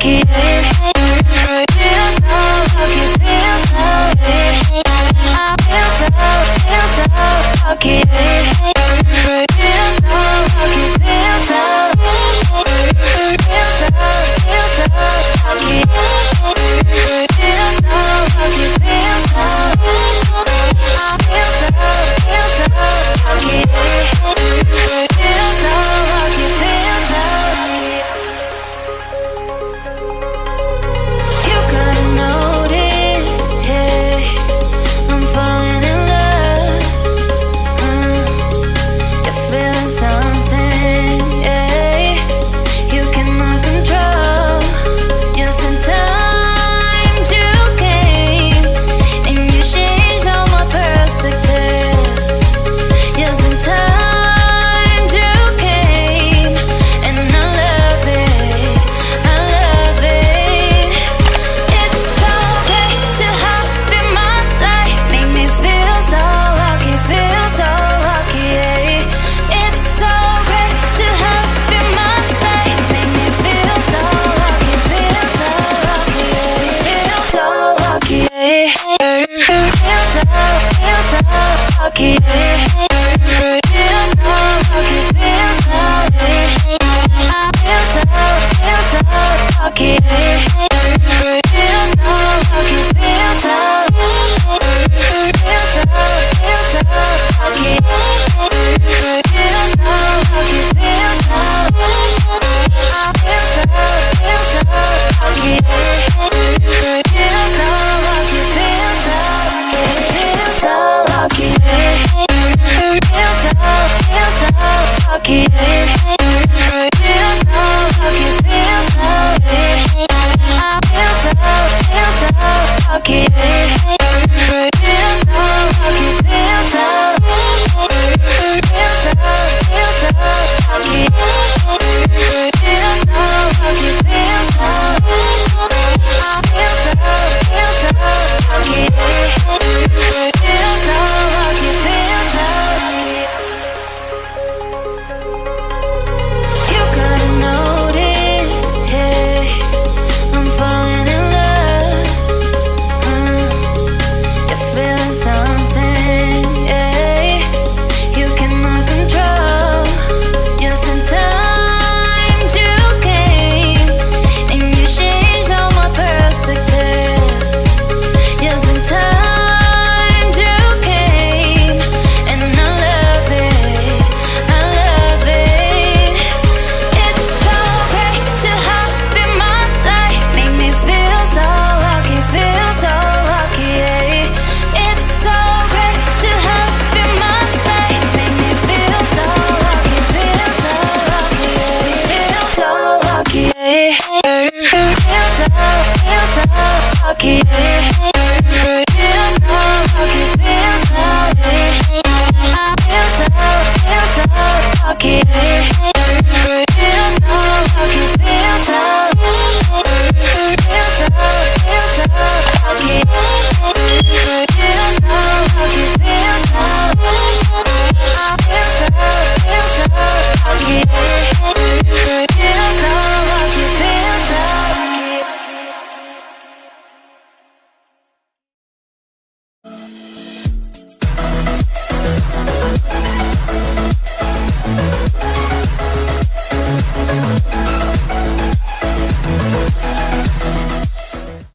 lucky. Feel so lucky, feel so lucky. Feel so lucky. Feel so lucky, feel so lucky. Feel so lucky. Feel so lucky, feel so lucky. Feel so lucky. Feel so lucky, feel so lucky. You gotta notice, yeah, I'm falling in love. You're feeling something, yeah, you cannot control. Just in time you came, and you changed all my perspective. Just in time you came, and I love it, I love it. It's so great to have you in my life, make me feel so lucky, feel so lucky, yeah. It's so great to have you in my life, make me feel so lucky, feel so lucky, yeah. Feel so lucky, yeah. Feel so lucky, yeah. Feel so lucky, feel so lucky. Feel so lucky, yeah. Feel so lucky, feel so lucky. Feel so lucky. Feel so lucky, feel so lucky. Feel so lucky. Feel so lucky, feel so lucky. Feel so lucky. Feel so lucky, feel so lucky. Feel so lucky, feel so lucky. Feel so lucky, feel so lucky. Feel so lucky, feel so lucky. You gotta notice, yeah, I'm falling in love. You're feeling something, yeah, you cannot control. Just in time you came, and you changed all my perspective. Just in time you came, and I love it, I love it. It's so great to have you in my life, make me feel so lucky, feel so lucky, yeah. It's so great to have you in my life, make me feel so lucky, feel so lucky, yeah. Feel so lucky, yeah. Feel so lucky, yeah.